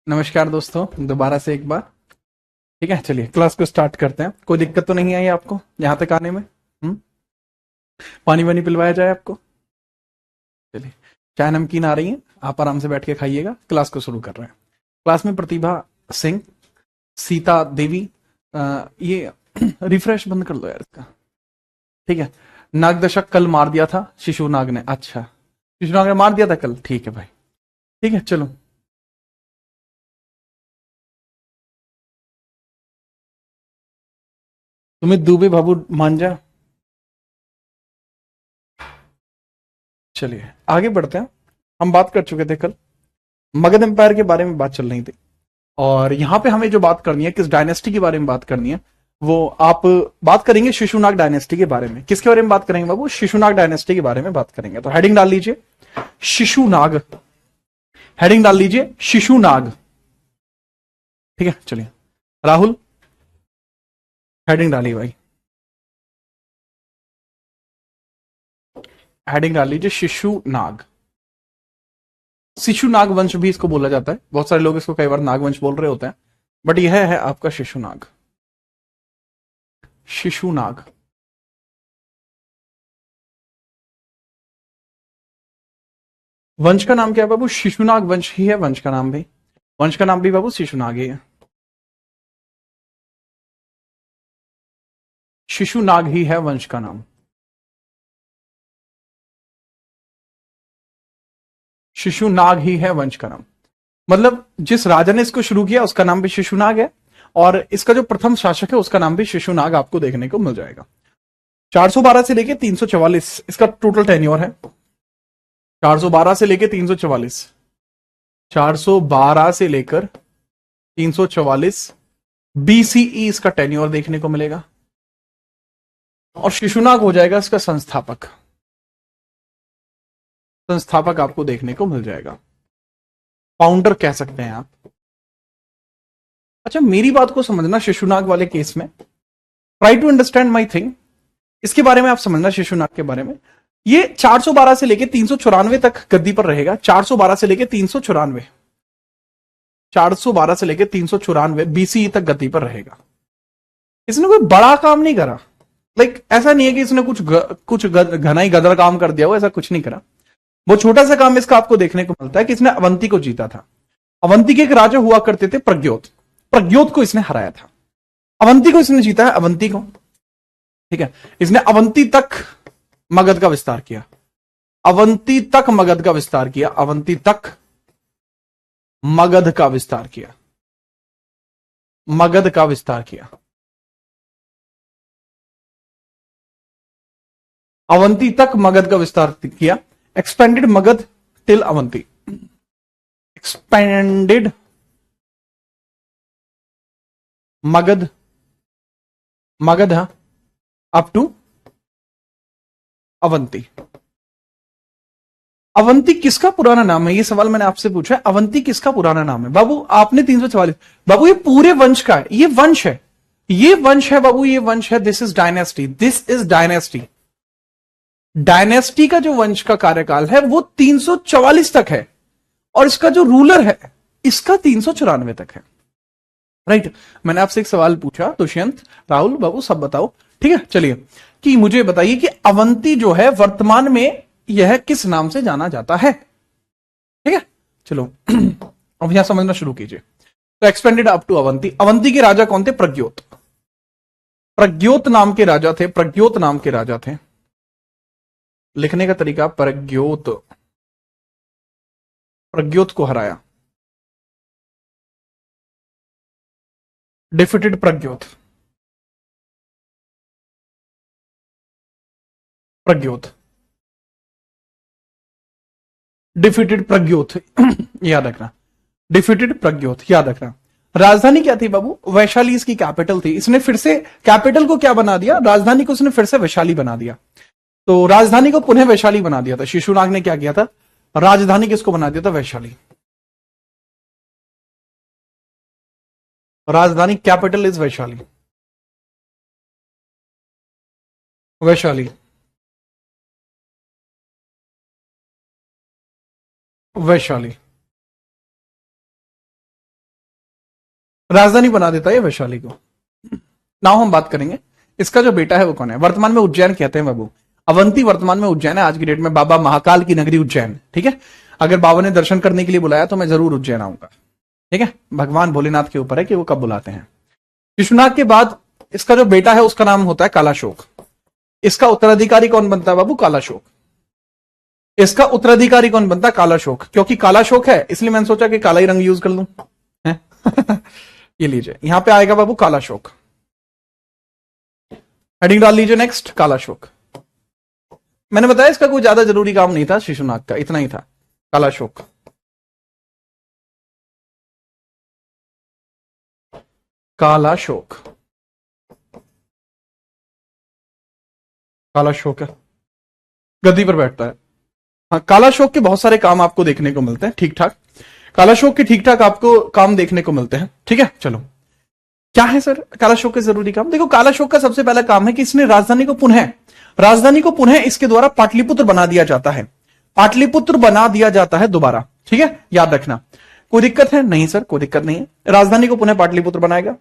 नमस्कार दोस्तों, दोबारा से एक बार। ठीक है, चलिए क्लास को स्टार्ट करते हैं। कोई दिक्कत तो नहीं आई आपको यहाँ तक आने में? पानी वानी पिलवाया जाए आपको? चलिए, चाय नमकीन आ रही है, आप आराम से बैठ के खाइएगा। क्लास को शुरू कर रहे हैं। क्लास में प्रतिभा सिंह, सीता देवी, ये रिफ्रेश बंद कर दो यार इसका। ठीक है। नागदशक कल मार दिया था शिशु नाग ने। अच्छा, शिशु नाग ने मार दिया था कल, ठीक है भाई। ठीक है, चलो। तुम्हें दुबे बाबू मांझा। चलिए आगे बढ़ते हैं। हम बात कर चुके थे कल, मगध एम्पायर के बारे में बात चल रही थी। और यहां पे हमें जो बात करनी है, किस डायनेस्टी के बारे में बात करनी है, वो आप बात करेंगे शिशुनाग डायनेस्टी के बारे में। किसके बारे में बात करेंगे बाबू? शिशुनाग डायनेस्टी के बारे में बात करेंगे। तो हेडिंग डाल लीजिए शिशुनाग। हेडिंग डाल लीजिए शिशुनाग। ठीक है, चलिए राहुल हेडिंग डालिए भाई। हेडिंग डाल लीजिए शिशुनाग। शिशुनाग वंश भी इसको बोला जाता है, बहुत सारे लोग इसको कई बार नागवंश बोल रहे होते हैं, बट यह है आपका शिशुनाग। शिशुनाग। वंश का नाम क्या है बाबू? शिशुनाग वंश ही है वंश का नाम भी। वंश का नाम भी बाबू शिशुनाग ही है। शिशुनाग ही है वंश का नाम। शिशुनाग ही है वंश का नाम। मतलब जिस राजा ने इसको शुरू किया उसका नाम भी शिशुनाग है, और इसका जो प्रथम शासक है उसका नाम भी शिशुनाग आपको देखने को मिल जाएगा। 412 से लेके 344 इसका टोटल टेन्योर है। 412 से लेके 344। 412 से लेकर 344 बीसीई इसका टेन्योर देखने को मिलेगा। और शिशुनाग हो जाएगा इसका संस्थापक। संस्थापक आपको देखने को मिल जाएगा, फाउंडर कह सकते हैं आप। अच्छा, मेरी बात को समझना शिशुनाग वाले केस में। Try to understand my thing. इसके बारे में आप समझना, शिशुनाग के बारे में। ये 412 से लेके 394 तक गद्दी पर रहेगा। 412 से लेके 394, 412 से लेके 394 बीसी तक गद्दी पर रहेगा। इसने कोई बड़ा काम नहीं करा। ऐसा नहीं है कि इसने कुछ घना ही गदर काम कर दिया हो, ऐसा कुछ नहीं करा। वो छोटा सा काम इसका आपको देखने को मिलता है कि इसने अवंती को जीता था। अवंती के एक राजा हुआ करते थे प्रज्ञोत। प्रज्ञोत को इसने हराया था। अवंती को इसने जीता है, अवंती को। ठीक है, इसने अवंती तक मगध का विस्तार किया। अवंती तक मगध का विस्तार किया। अवंती तक मगध का विस्तार किया। मगध का विस्तार किया। अवंती तक मगध का विस्तार किया। Expanded Magadh till Avanti. Expanded Magadh, Magadh up to Avanti. Avanti किसका पुराना नाम है? ये सवाल मैंने आपसे पूछा है। अवंती किसका पुराना नाम है बाबू? आपने 344। बाबू ये पूरे वंश का है, ये वंश है। ये वंश है बाबू, ये वंश है। This is dynasty, this is dynasty. Dynasty का जो वंश का कार्यकाल है वो 344 तक है, और इसका जो रूलर है इसका 394 तक है। राइट। मैंने आपसे एक सवाल पूछा, दुष्यंत, राहुल बाबू सब बताओ। ठीक है, चलिए, कि मुझे बताइए कि अवंती जो है वर्तमान में यह किस नाम से जाना जाता है? ठीक है, चलो अब यहां समझना शुरू कीजिए। तो expanded up to Avanti. Avanti के राजा कौन थे? प्रज्ञोत। प्रज्ञोत नाम के राजा थे। प्रज्ञोत नाम के राजा थे। लिखने का तरीका प्रज्ञोत। प्रज्ञोत को हराया। डिफिटेड प्रज्ञोत। प्रज्ञोत डिफिटेड प्रज्ञोत याद रखना। डिफिटेड प्रज्ञोत याद रखना। राजधानी क्या थी बाबू? वैशाली इसकी कैपिटल थी। इसने फिर से कैपिटल को क्या बना दिया? राजधानी को इसने फिर से वैशाली बना दिया। तो राजधानी को पुनः वैशाली बना दिया था। शिशुनाग ने क्या किया था? राजधानी किसको बना दिया था? वैशाली। राजधानी कैपिटल इज वैशाली। वैशाली। वैशाली। राजधानी बना देता है वैशाली को। नाउ हम बात करेंगे इसका जो बेटा है वो कौन है। वर्तमान में उज्जैन कहते हैं बाबू, अवंती वर्तमान में उज्जैन है आज की डेट में। बाबा महाकाल की नगरी उज्जैन, ठीक है। अगर बाबा ने दर्शन करने के लिए बुलाया तो मैं जरूर उज्जैन आऊंगा, ठीक है। भगवान भोलेनाथ के ऊपर है कि वो कब बुलाते हैं। शिशुनाग के बाद इसका जो बेटा है उसका नाम होता है कालाशोक। इसका उत्तराधिकारी कौन बनता है बाबू? कालाशोक। इसका उत्तराधिकारी कौन बनता है? कालाशोक। क्योंकि कालाशोक है इसलिए मैंने सोचा कि काला ही रंग यूज कर लूं, है? ये लीजिए, यहां पे आएगा बाबू कालाशोक। हेडिंग डाल लीजिए नेक्स्ट, कालाशोक। मैंने बताया इसका कोई ज्यादा जरूरी काम नहीं था शिशुनाग का, इतना ही था, कालाशोक। कालाशोक, कालाशोक है, गद्दी पर बैठता है। हाँ, कालाशोक के बहुत सारे काम आपको देखने को मिलते हैं, ठीक ठाक। कालाशोक के ठीक ठाक आपको काम देखने को मिलते हैं, ठीक है। चलो, क्या है सर कालाशोक के जरूरी काम? देखो, कालाशोक का सबसे पहला काम है कि इसने राजधानी को पुनः इसके द्वारा पाटलिपुत्र बना दिया जाता है। पाटलिपुत्र बना दिया जाता है दोबारा, ठीक है, याद रखना। कोई दिक्कत है? नहीं सर, कोई दिक्कत नहीं है। राजधानी को पुनः पाटलिपुत्र बनाएगा,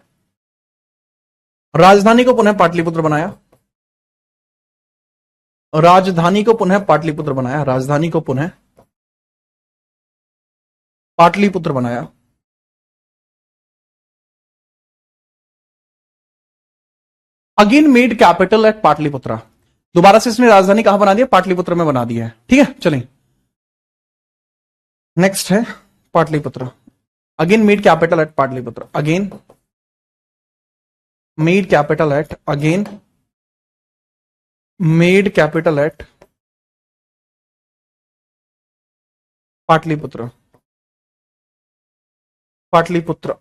राजधानी को पुनः पाटलिपुत्र बनाया, राजधानी को पुनः पाटलिपुत्र बनाया, राजधानी को पुनः पाटलिपुत्र बनाया। Again made capital at Pataliputra. दोबारा से इसने राजधानी कहां बना दिया? पाटलिपुत्र में बना दिया है, ठीक है। चलिए नेक्स्ट है Pataliputra. Again made capital eight Pataliputra, again made capital eight, again made capital eight Pataliputra, Pataliputra,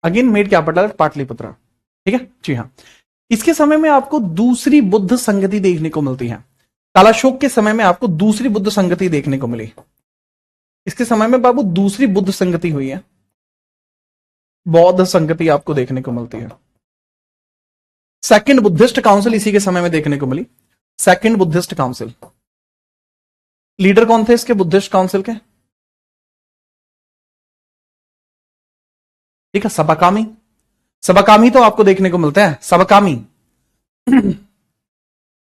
again made capital eight Pataliputra, ठीक है जी हाँ। इसके समय में आपको दूसरी बुद्ध संगति देखने को मिलती है। कालाशोक के समय में आपको दूसरी बुद्ध संगति देखने को मिली। इसके समय में बाबू दूसरी बुद्ध संगति हुई है, बौद्ध संगति आपको देखने को मिलती है। सेकंड बुद्धिस्ट काउंसिल इसी के समय में देखने को मिली, सेकंड बुद्धिस्ट काउंसिल। लीडर कौन थे इसके बुद्धिस्ट काउंसिल के? ठीक है, सबाकामी। सबाकामी तो आपको देखने को मिलते हैं, सबाकामी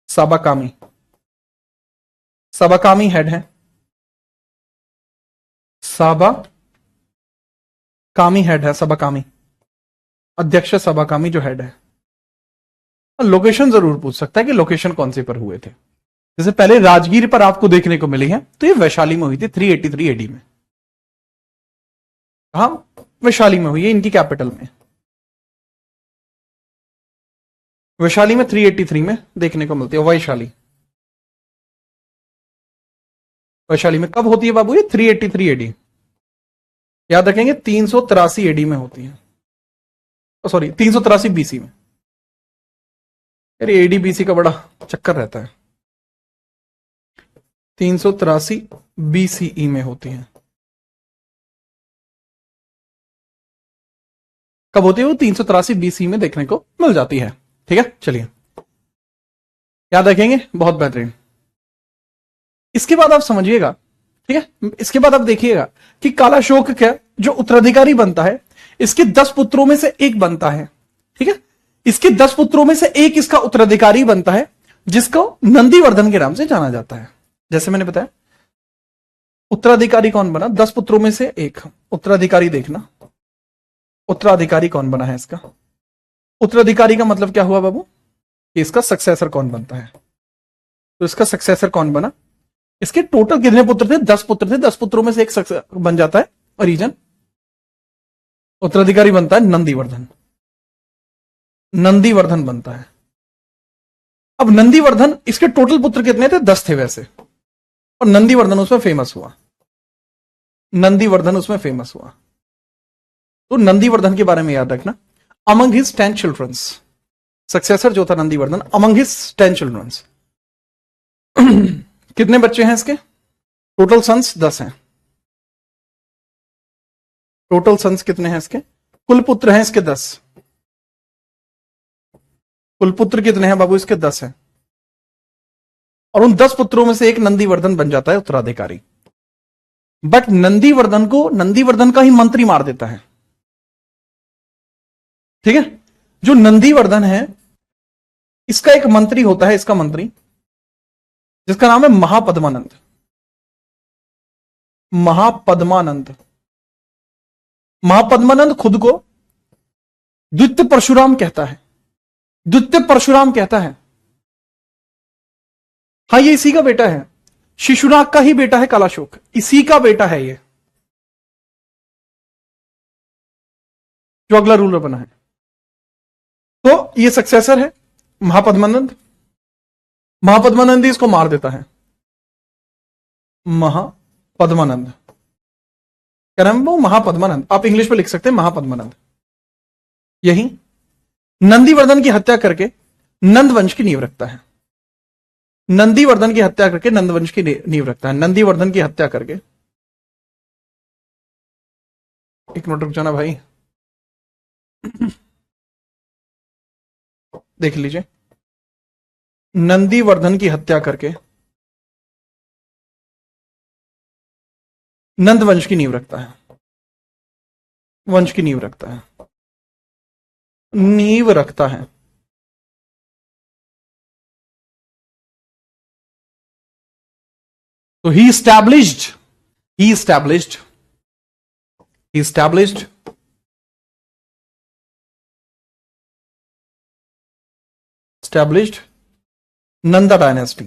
सबाकामी, सबाकामी हेड है, सबाकामी हेड है, सबाकामी अध्यक्ष, सबाकामी जो हेड है। लोकेशन जरूर पूछ सकता है कि लोकेशन कौन से पर हुए थे। जैसे पहले राजगीर पर आपको देखने को मिली है, तो ये वैशाली में हुई थी 383 एडी में। कहा? वैशाली में हुई है, इनकी कैपिटल में। वैशाली में 383 में देखने को मिलती है वैशाली। वैशाली में कब होती है बाबू? ये 383 एडी, याद रखेंगे 383 एडी में होती है, सॉरी 383 बीसी में। अरे एडी बीसी का बड़ा चक्कर रहता है। 383 बीसीई में होती है। कब होती है वो? 383 बीसी में देखने को मिल जाती है, ठीक है। चलिए याद रखेंगे, बहुत बेहतरीन। इसके बाद आप समझिएगा, ठीक है, इसके बाद आप देखिएगा कि कालाशोक का जो उत्तराधिकारी बनता है, इसके 10 पुत्रों में से एक बनता है, ठीक है। इसके 10 पुत्रों में से एक इसका उत्तराधिकारी बनता है, जिसको नंदीवर्धन के नाम से जाना जाता है। जैसे मैंने बताया, उत्तराधिकारी कौन बना? 10 पुत्रों में से एक उत्तराधिकारी। देखना उत्तराधिकारी कौन बना है इसका। उत्तराधिकारी का मतलब क्या हुआ बाबू? कि इसका सक्सेसर कौन बनता है। तो इसका सक्सेसर कौन बना? इसके टोटल कितने पुत्र थे? 10 पुत्र थे। 10 पुत्रों में से एक बन जाता है परिजन, उत्तराधिकारी बनता है नंदीवर्धन। नंदीवर्धन बनता है। अब नंदीवर्धन, इसके टोटल पुत्र कितने थे? 10 थे वैसे, और नंदीवर्धन उसमें फेमस हुआ। नंदीवर्धन उसमें फेमस हुआ। तो नंदीवर्धन के बारे में याद रखना। अमंग हिज 10 चिल्ड्रंस, सक्सेसर जो था नंदीवर्धन, अमंग हिज 10 चिल्ड्रंस। कितने बच्चे हैं इसके? टोटल सन्स 10 हैं। टोटल सन्स कितने हैं इसके? कुल पुत्र हैं इसके 10। कुल पुत्र कितने हैं बाबू इसके? 10 हैं। और उन 10 पुत्रों में से एक नंदीवर्धन बन जाता है उत्तराधिकारी। बट नंदीवर्धन का ही मंत्री मार देता है। ठीक है। जो नंदीवर्धन है, इसका एक मंत्री होता है, इसका मंत्री, जिसका नाम है महापद्मानंद। महापद्मानंद। महापद्मानंद खुद को द्वितीय परशुराम कहता है। द्वितीय परशुराम कहता है। हाँ, ये इसी का बेटा है, शिशुनाग का ही बेटा है कालाशोक, इसी का बेटा है ये, जो अगला रूलर बना है। तो ये सक्सेसर है महापद्मानंद। महापद्मानंद इसको मार देता है। महापद्मानंद, क्या नाम है वो? महापद्मानंद। आप इंग्लिश में लिख सकते हैं महापद्मानंद। यही नंदीवर्धन की हत्या करके नंदवंश की नींव रखता है। नंदीवर्धन की हत्या करके नंदवंश की नींव रखता है। नंदीवर्धन की हत्या करके, एक मिनट रुक जाना भाई, देख लीजिए। नंदीवर्धन की हत्या करके नंदवंश की नींव रखता है। वंश की नींव रखता है। नींव रखता है। तो ही established Nanda dynasty.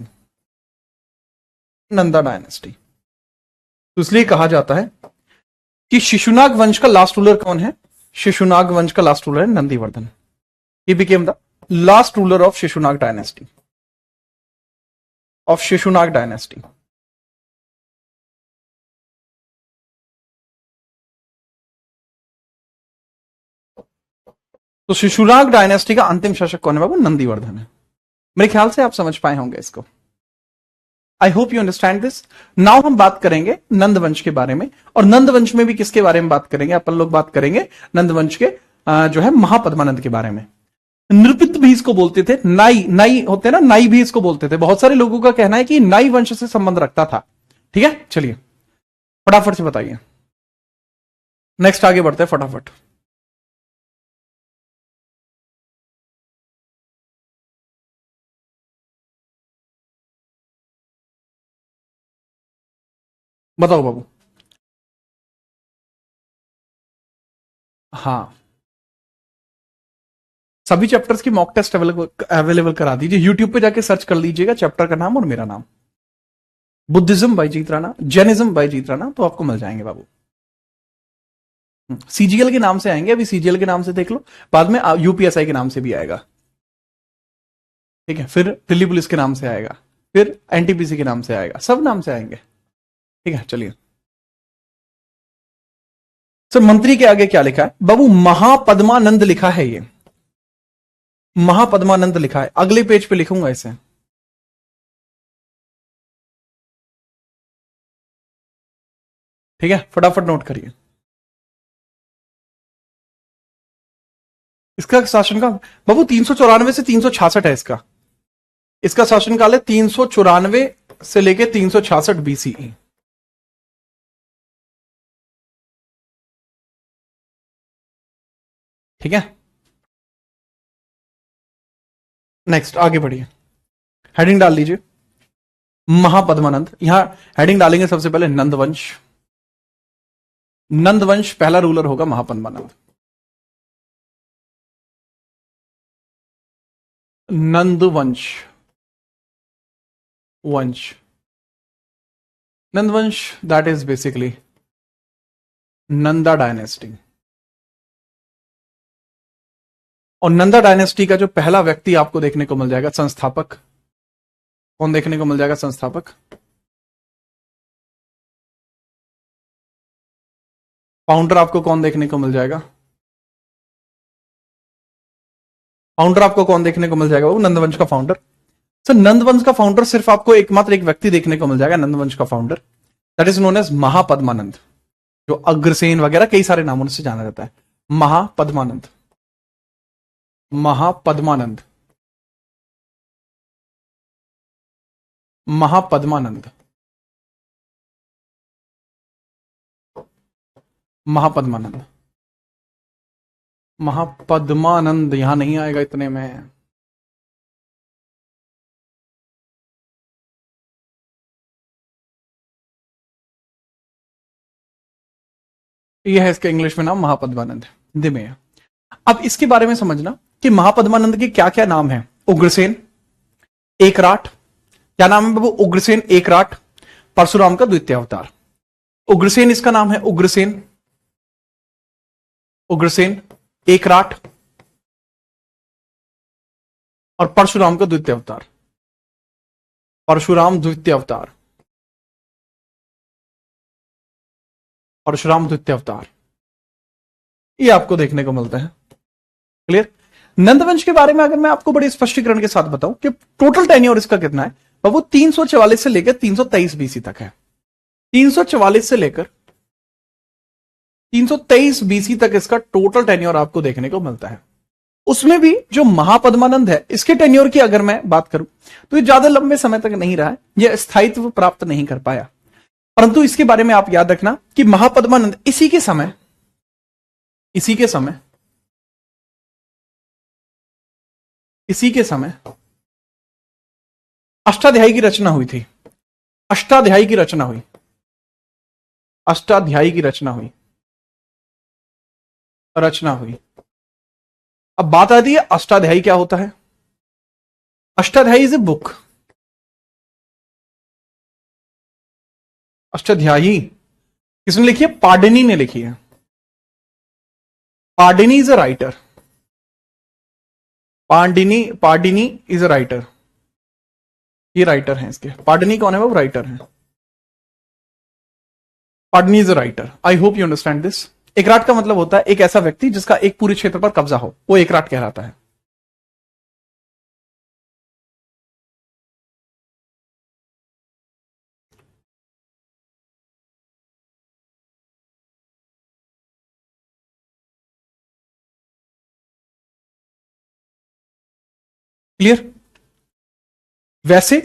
Nanda dynasty. तो इसलिए कहा जाता है कि शिशुनाग वंश का लास्ट रूलर कौन है? शिशुनाग वंश का लास्ट रूलर है Nandivardhan. He became the last ruler of Shishunag dynasty. तो शिशुनाग डायनेस्टी का अंतिम शासक कौन है बाबू? नंदीवर्धन है। मेरे ख्याल से आप समझ पाए होंगे इसको। आई hope you understand this. Now हम बात करेंगे नंदवंश के बारे में, और नंदवंश में भी किसके बारे में बात करेंगे? अपन लोग बात करेंगे नंदवंश के जो है महापद्मानंद के बारे में। नृपित भी इसको बोलते थे, नाई नाई होते ना, नाई भी इसको बोलते थे। बहुत सारे लोगों का कहना है कि नाई वंश से संबंध रखता था। ठीक है, चलिए फटाफट से बताइए। नेक्स्ट आगे बढ़ते हैं फटाफट। बताओ बाबू। हाँ, सभी चैप्टर्स की मॉक टेस्ट अवेलेबल करा दीजिए। यूट्यूब पे जाके सर्च कर लीजिएगा चैप्टर का नाम और मेरा नाम, बुद्धिज्म बाय जीत राणा, जैनिज्म बाय जीत राणा, तो आपको मिल जाएंगे बाबू। सीजीएल के नाम से आएंगे, अभी सीजीएल के नाम से देख लो, बाद में यूपीएसआई के नाम से भी आएगा। ठीक है, फिर दिल्ली पुलिस के नाम से आएगा, फिर एनटीपीसी के नाम से आएगा, सब नाम से आएंगे। ठीक है, चलिए सर, मंत्री के आगे क्या लिखा है बाबू? महापद्मानंद लिखा है। ये महापद्मानंद लिखा है, अगले पेज पे लिखूंगा इसे। ठीक है, फटाफट नोट करिए। इसका शासनकाल बाबू 394 से 366 है। इसका शासनकाल है 394 से लेके 366 बीसीई। ठीक है, नेक्स्ट आगे बढ़िए। हेडिंग डाल लीजिए महापद्मानंद। यहां हेडिंग डालेंगे सबसे पहले नंदवंश। नंदवंश पहला रूलर होगा Mahapadmananda. Nandvansh Nandvansh that is basically Nanda dynasty. और नंदा डायनेस्टी का जो पहला व्यक्ति आपको देखने को मिल जाएगा, संस्थापक, कौन देखने को मिल जाएगा? संस्थापक। फाउंडर आपको कौन देखने को मिल जाएगा? फाउंडर आपको कौन देखने को मिल जाएगा? वो नंदवंश का फाउंडर। सर, नंदवंश का फाउंडर सिर्फ आपको एकमात्र एक व्यक्ति देखने को मिल जाएगा, नंदवंश का founder, that is known as Mahapadmanand, जो अग्रसेन वगैरह कई सारे नामों से जाना जाता है। महापद्मानंद। महापद्मानंद। महापद्मानंद। महापद्मानंद। महापद्मानंद यहां नहीं आएगा इतने में। यह है इसका इंग्लिश में नाम, महापद्मानंद, हिंदी में है। अब इसके बारे में समझना कि महापद्मानंद के क्या क्या नाम है। उग्रसेन, एकराट, क्या नाम है बाबू? उग्रसेन, एकराट, परशुराम का द्वितीय अवतार। उग्रसेन इसका नाम है, उग्रसेन, उग्रसेन, एकराट और परशुराम का द्वितीय अवतार। परशुराम द्वितीय अवतार, परशुराम द्वितीय अवतार, ये आपको देखने को मिलता है। क्लियर? नंदवंश के बारे में अगर मैं आपको बड़े स्पष्टीकरण के साथ बताऊं कि टोटल टेन्योर इसका कितना है, वो 344 से लेकर 323 बीसी तक है। 344 से लेकर 323 बीसी तक इसका टोटल टेन्योर आपको देखने को मिलता है। उसमें भी जो महापद्मानंद है, इसके टेन्योर की अगर मैं बात करूं तो ये ज्यादा लंबे समय तक नहीं रहा है, यह स्थायित्व प्राप्त नहीं कर पाया। परंतु इसके बारे में आप याद रखना कि महापद्मानंद इसी के समय अष्टाध्यायी की रचना हुई थी। अष्टाध्यायी की रचना हुई, अष्टाध्यायी की रचना हुई। अब बात आती है अष्टाध्यायी क्या होता है। Ashtadhyayi is a book. Ashtadhyayi किसने लिखी है? पाडिनी ने लिखी है। Panini is a writer. Panini is a writer. ये राइटर हैं इसके। पाडिनी कौन है? वो राइटर है। Panini is a writer. I hope you understand this. एकराट का मतलब होता है एक ऐसा व्यक्ति जिसका एक पूरे क्षेत्र पर कब्जा हो, वो एकराट कहलाता है। क्लियर? वैसे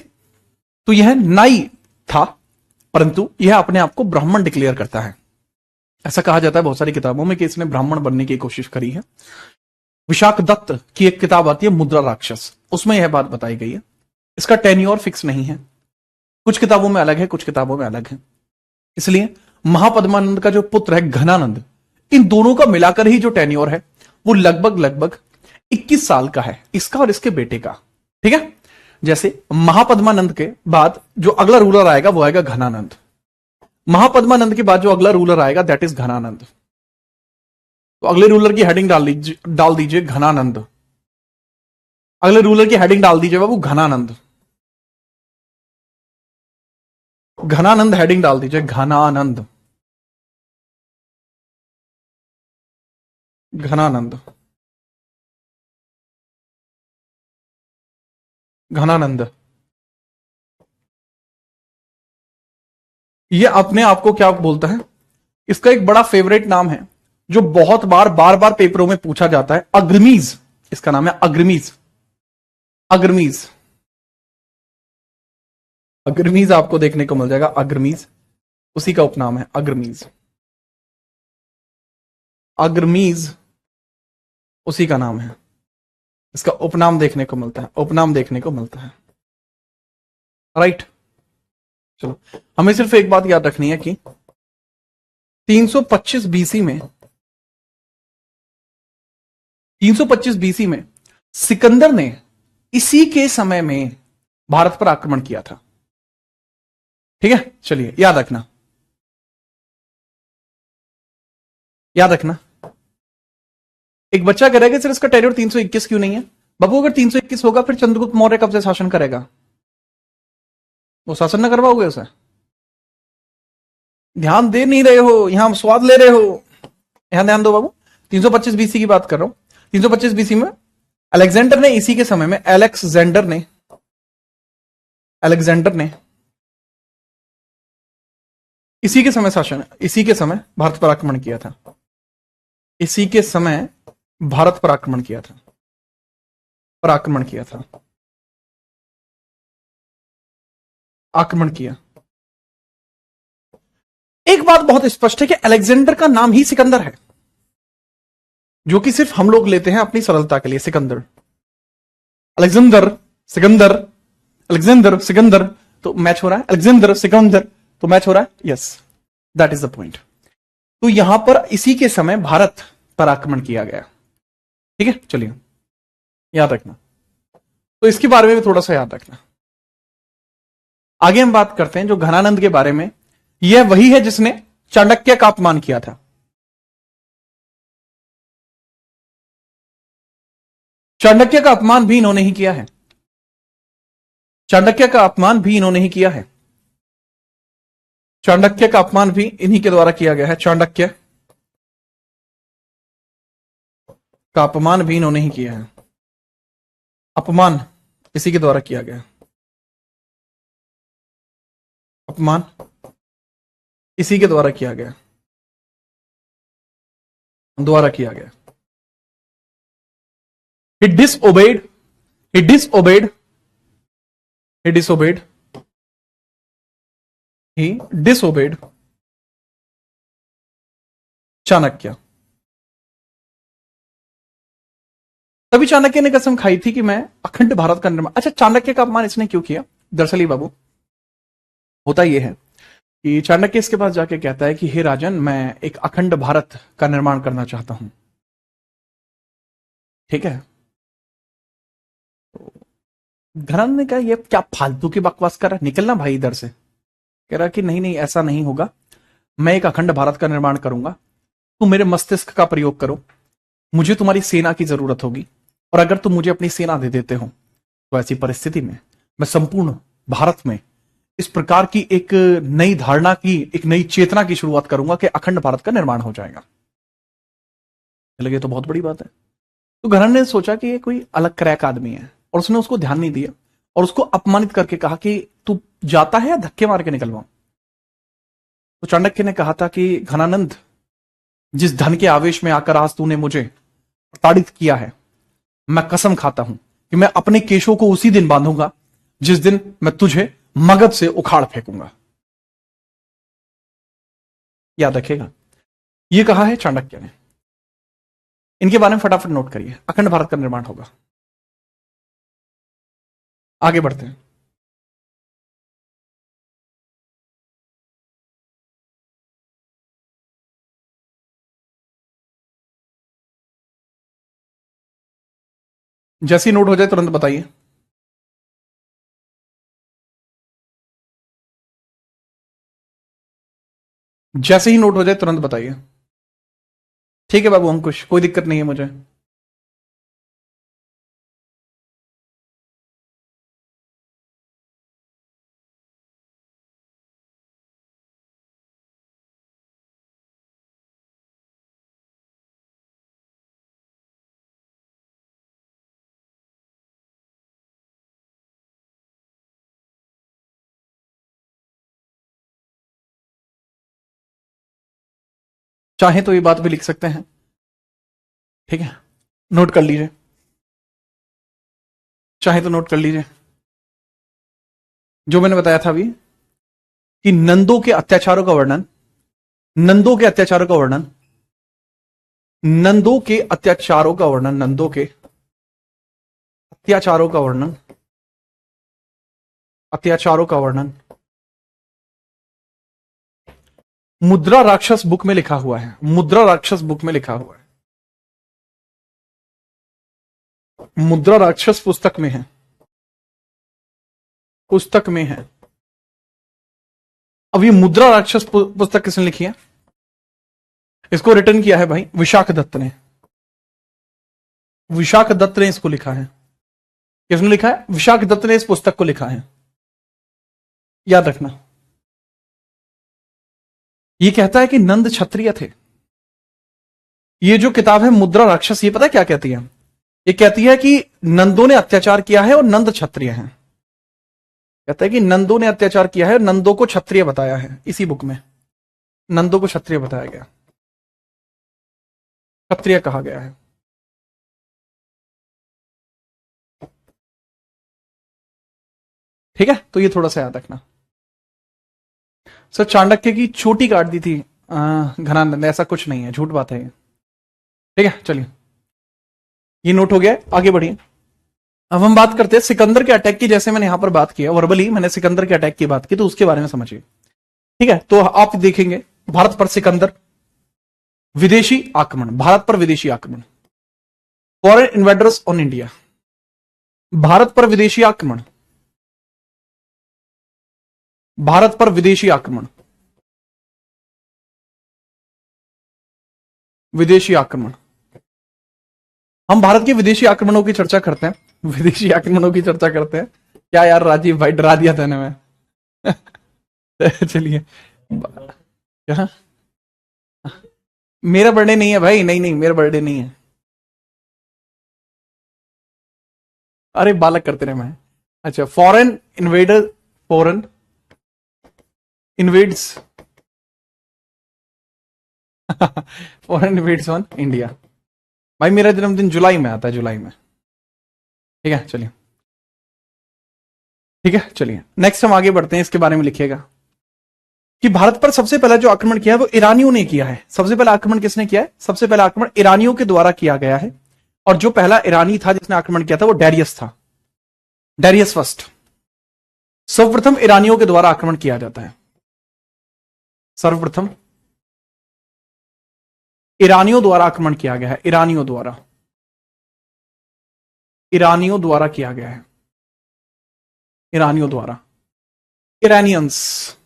तो यह नाई था, परंतु यह अपने आप को ब्राह्मण डिक्लेयर करता है। ऐसा कहा जाता है बहुत सारी किताबों में कि इसने ब्राह्मण बनने की कोशिश करी है। विशाख दत्त की एक किताब आती है मुद्रा राक्षस, उसमें यह बात बताई गई है। इसका टेन्योर फिक्स नहीं है, कुछ किताबों में अलग है, कुछ किताबों में अलग है। इसलिए महापद्मानंद का जो पुत्र है घनानंद, इन दोनों का मिलाकर ही जो टेन्योर है वो लगभग 21 साल का है, इसका और इसके बेटे का। ठीक है? जैसे महापद्मानंद के बाद जो अगला रूलर आएगा वो आएगा घनानंद। महापद्मानंद के बाद जो अगला रूलर आएगा दैट इज घनानंद। तो अगले रूलर की हेडिंग डाल दीजिए घनानंद। अगले रूलर की हेडिंग डाल दीजिए बाबू घनानंद। घनानंद हेडिंग डाल दीजिए, घनानंद, घनानंद, घनानंद। ये अपने आप को क्या बोलता है? इसका एक बड़ा फेवरेट नाम है जो बहुत बार बार पेपरों में पूछा जाता है, अग्रमीज। इसका नाम है अग्रमीज। अग्रमीज, अग्रमीज आपको देखने को मिल जाएगा। अग्रमीज उसी का उपनाम है, अग्रमीज। अग्रमीज उसी का नाम है, इसका उपनाम देखने को मिलता है, उपनाम देखने को मिलता है। राइट? चलो, हमें सिर्फ एक बात याद रखनी है कि 325 बीसी में 325 बीसी में सिकंदर ने इसी के समय में भारत पर आक्रमण किया था। ठीक है? चलिए याद रखना, याद रखना। एक बच्चा कह रहा है कि सर इसका टेन्योर 321 क्यों नहीं है? बाबू अगर 321 होगा फिर चंद्रगुप्त मौर्य कब से शासन करेगा? वो शासन न करवाओगे उसे? ध्यान दे नहीं रहे हो, यहां स्वाद ले रहे हो। यहां ध्यान दो बाबू, 325 बीसी की बात कर रहा हूं। 325 बीसी में अलेक्जेंडर ने, इसी के समय में अलेक्जेंडर ने इसी के समय शासन, इसी के समय भारत पर आक्रमण किया था। इसी के समय भारत पर आक्रमण किया था, आक्रमण किया। एक बात बहुत स्पष्ट है कि अलेक्जेंडर का नाम ही सिकंदर है। जो कि सिर्फ हम लोग लेते हैं अपनी सरलता के लिए। सिकंदर, अलेक्जेंडर, सिकंदर, अलेक्जेंडर, सिकंदर, तो मैच हो रहा है। अलेक्जेंडर, सिकंदर, तो मैच हो रहा है। Yes, that is the point. तो यहां पर इसी के समय भारत पर आक्रमण किया गया। ठीक है, चलिए याद रखना। तो इसके बारे में भी थोड़ा सा याद रखना। आगे हम बात करते हैं जो घनानंद के बारे में। यह वही है जिसने चाणक्य का अपमान किया था। चाणक्य का अपमान भी इन्होंने ही किया है। चाणक्य का अपमान भी इन्होंने ही किया है। चाणक्य का अपमान भी इन्हीं के द्वारा किया गया है। चाणक्य का अपमान भी इन्होंने ही किया है। अपमान इसी के द्वारा किया गया। अपमान इसी के द्वारा किया गया। द्वारा किया गया। He disobeyed. He disobeyed. He disobeyed. He disobeyed Chanakya. तभी चाणक्य ने कसम खाई थी कि मैं अखंड भारत का निर्माण। अच्छा, चाणक्य का अपमान इसने क्यों किया? दरअसल ही बाबू होता यह है कि चाणक्य इसके पास जाके कहता है कि हे राजन, मैं एक अखंड भारत का निर्माण करना चाहता हूं। ठीक है, घराने ने कहा ये क्या फालतू की बकवास कर रहा है, निकलना भाई इधर से। कह रहा कि नहीं नहीं, ऐसा नहीं होगा, मैं एक अखंड भारत का निर्माण करूंगा, तुम मेरे मस्तिष्क का प्रयोग करो, मुझे तुम्हारी सेना की जरूरत होगी, और अगर तुम मुझे अपनी सेना दे देते हो तो ऐसी परिस्थिति में मैं संपूर्ण भारत में इस प्रकार की एक नई धारणा की, एक नई चेतना की शुरुआत करूंगा कि अखंड भारत का निर्माण हो जाएगा। लगे तो बहुत बड़ी बात है। तो घराने ने सोचा कि ये कोई अलग क्रैक आदमी है, और उसने उसको ध्यान नहीं दिया और उसको अपमानित करके कहा कि तू जाता है या धक्के मार के निकलवाऊं। तो चाणक्य ने कहा था कि घनानंद, जिस धन के आवेश में आकर आज तूने मुझे प्रताड़ित किया है, मैं कसम खाता हूं कि मैं अपने केशों को उसी दिन बांधूंगा जिस दिन मैं तुझे मगध से उखाड़ फेंकूंगा। याद रखिएगा, यह कहा है चाणक्य ने। इनके बारे में फटाफट नोट करिए। अखंड भारत का निर्माण होगा। आगे बढ़ते हैं। जैसे ही नोट हो जाए तुरंत बताइए। जैसे ही नोट हो जाए तुरंत बताइए। ठीक है बाबू अंकुश, कोई दिक्कत नहीं है मुझे। चाहे तो ये बात भी लिख सकते हैं। ठीक है, नोट कर लीजिए। चाहे तो नोट कर लीजिए जो मैंने बताया था अभी, कि नंदों के अत्याचारों का वर्णन, नंदों के अत्याचारों का वर्णन, नंदों के अत्याचारों का वर्णन, नंदों के अत्याचारों का वर्णन, अत्याचारों का वर्णन मुद्रा राक्षस बुक में लिखा हुआ है। मुद्रा राक्षस बुक में लिखा हुआ है। मुद्रा राक्षस पुस्तक में है। पुस्तक में है। अब ये मुद्रा राक्षस पुस्तक किसने लिखी है? इसको रिटर्न किया है भाई विशाख दत्त ने। विशाख दत्त ने इसको लिखा है। किसने लिखा है? विशाख दत्त ने इस पुस्तक को लिखा है। याद रखना। ये कहता है कि नंद क्षत्रिय थे। ये जो किताब है मुद्रा राक्षस, ये पता है क्या कहती है? ये कहती है कि नंदों ने अत्याचार किया है और नंद क्षत्रिय हैं। कहता है कि नंदों ने अत्याचार किया है और नंदों को क्षत्रिय बताया है। इसी बुक में नंदों को क्षत्रिय बताया गया, क्षत्रिय कहा गया है। ठीक है, तो ये थोड़ा सा याद रखना। सर चाणक्य की चोटी काट दी थी घनानंद ने, ऐसा कुछ नहीं है, झूठ बात है ये। ठीक है, चलिए ये नोट हो गया, आगे बढ़िए। अब हम बात करते हैं सिकंदर के अटैक की। जैसे मैंने यहां पर बात किया वर्बली, मैंने सिकंदर के अटैक की बात की, तो उसके बारे में समझिए। ठीक है, तो आप देखेंगे भारत पर सिकंदर, विदेशी आक्रमण, भारत पर विदेशी आक्रमण, foreign invaders on India, Bharat पर विदेशी आक्रमण, भारत पर विदेशी आक्रमण, विदेशी आक्रमण। हम भारत के विदेशी आक्रमणों की चर्चा करते हैं, विदेशी आक्रमणों की चर्चा करते हैं। क्या यार राजीव भाई, डरा दिया था ना मैं। चलिए, क्या मेरा बर्थडे नहीं है भाई, नहीं नहीं मेरा बर्थडे नहीं है। अरे बालक करते रहे मैं। अच्छा, foreign invader, foreign invades, foreign invades on India. भाई मेरा जन्मदिन जुलाई में आता है, जुलाई में। ठीक है, चलिए, ठीक है, चलिए नेक्स्ट हम आगे बढ़ते हैं। इसके बारे में लिखिएगा कि भारत पर सबसे पहला जो आक्रमण किया है वो ईरानियों ने किया है। सबसे पहला आक्रमण किसने किया है? सबसे पहला आक्रमण ईरानियों के द्वारा किया गया है। और जो पहला ईरानी था जिसने आक्रमण किया था वो डैरियस था, डैरियस फर्स्ट। सर्वप्रथम ईरानियों के द्वारा आक्रमण किया जाता है, सर्वप्रथम ईरानियों द्वारा आक्रमण किया गया है, ईरानियों द्वारा, ईरानियों द्वारा किया गया है, ईरानियों द्वारा, इरानियंस,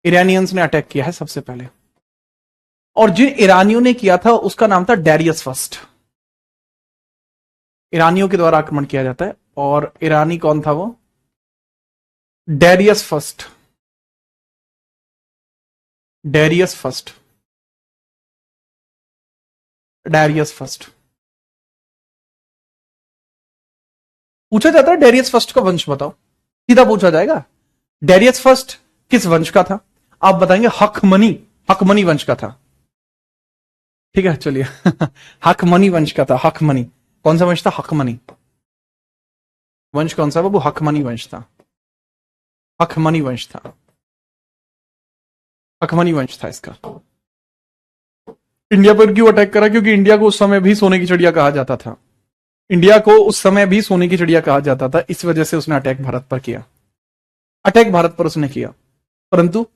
इरानियंस ने अटैक किया है सबसे पहले। और जिन ईरानियों ने किया था उसका नाम था डैरियस फर्स्ट। ईरानियों के द्वारा आक्रमण किया जाता है। और ईरानी कौन था वो? Darius first, Darius first, Darius first. पूछा जाता है डैरियस फर्स्ट का वंश बताओ, सीधा पूछा जाएगा। डैरियस फर्स्ट किस वंश का था? आप बताएंगे हकमनी, हकमनी वंश का था। ठीक है, चलिए। हकमनी वंश का था, हकमनी। कौन सा वंश था? हकमनी वंश। कौन सा बाबू? हकमनी वंश था, हकमनी वंश था, हकमनी वंश था इसका। इंडिया पर क्यों अटैक करा? क्योंकि इंडिया को उस समय भी सोने की चिड़िया कहा जाता था, इंडिया को उस समय भी सोने की चिड़िया कहा जाता था, इस वजह से उसने अटैक भारत पर किया, अटैक भारत पर उसने किया। परंतु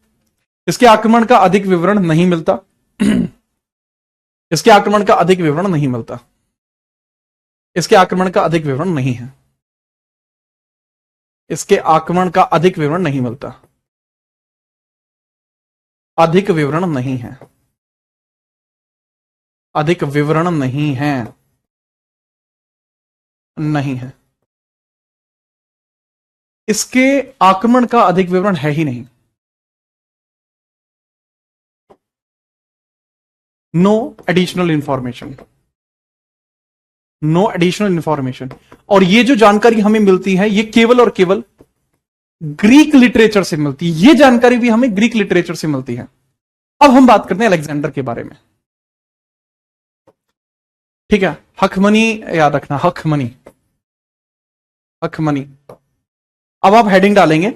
इसके आक्रमण का अधिक विवरण नहीं मिलता। इसके आक्रमण का अधिक विवरण नहीं मिलता, इसके आक्रमण का अधिक विवरण नहीं है, इसके आक्रमण का अधिक विवरण नहीं मिलता, अधिक विवरण नहीं है, अधिक विवरण नहीं है, नहीं है। इसके आक्रमण का अधिक विवरण है ही नहीं। No additional information, no additional information. और ये जो जानकारी हमें मिलती है ये केवल और केवल ग्रीक लिटरेचर से मिलती है, ये जानकारी भी हमें ग्रीक लिटरेचर से मिलती है। अब हम बात करते हैं अलेक्जेंडर के बारे में। ठीक है, हकमनी याद रखना, हकमनी, हकमनी। अब आप हेडिंग डालेंगे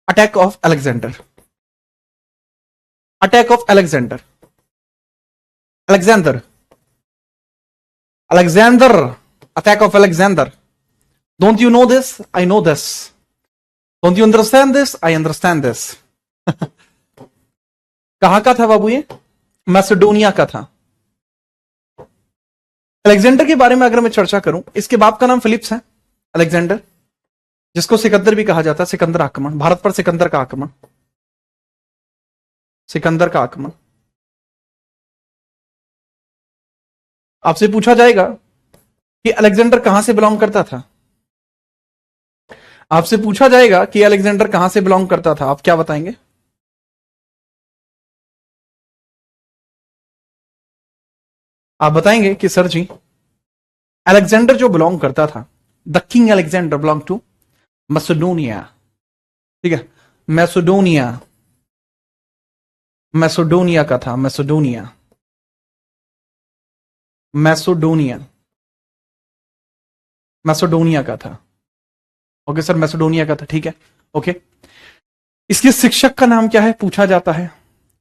attack of Alexander, attack of Alexander, Alexander, Alexander, attack of Alexander. Don't you know this? I know this. Don't you understand this? I understand this. कहां का था बाबू ये? मैसेडोनिया का था। अलेक्जेंडर के बारे में अगर मैं चर्चा करूं, इसके बाप का नाम फिलिप्स है, अलेक्जेंडर, जिसको सिकंदर भी कहा जाता है। सिकंदर आक्रमण, भारत पर सिकंदर का आक्रमण, सिकंदर का आक्रमण। आपसे पूछा जाएगा कि अलेक्जेंडर कहां से बिलोंग करता था, आपसे पूछा जाएगा कि अलेक्जेंडर कहां से बिलोंग करता था, आप क्या बताएंगे? आप बताएंगे कि सर जी अलेक्जेंडर जो बिलोंग करता था, the king Alexander belong to Macedonia. ठीक है, मैसेडोनिया, मैसेडोनिया का था, मैसेडोनिया, मैसेडोनिया, मैसेडोनिया का था। ओके सर, मैसेडोनिया का था, ठीक है, ओके। इसके शिक्षक का नाम क्या है पूछा जाता है,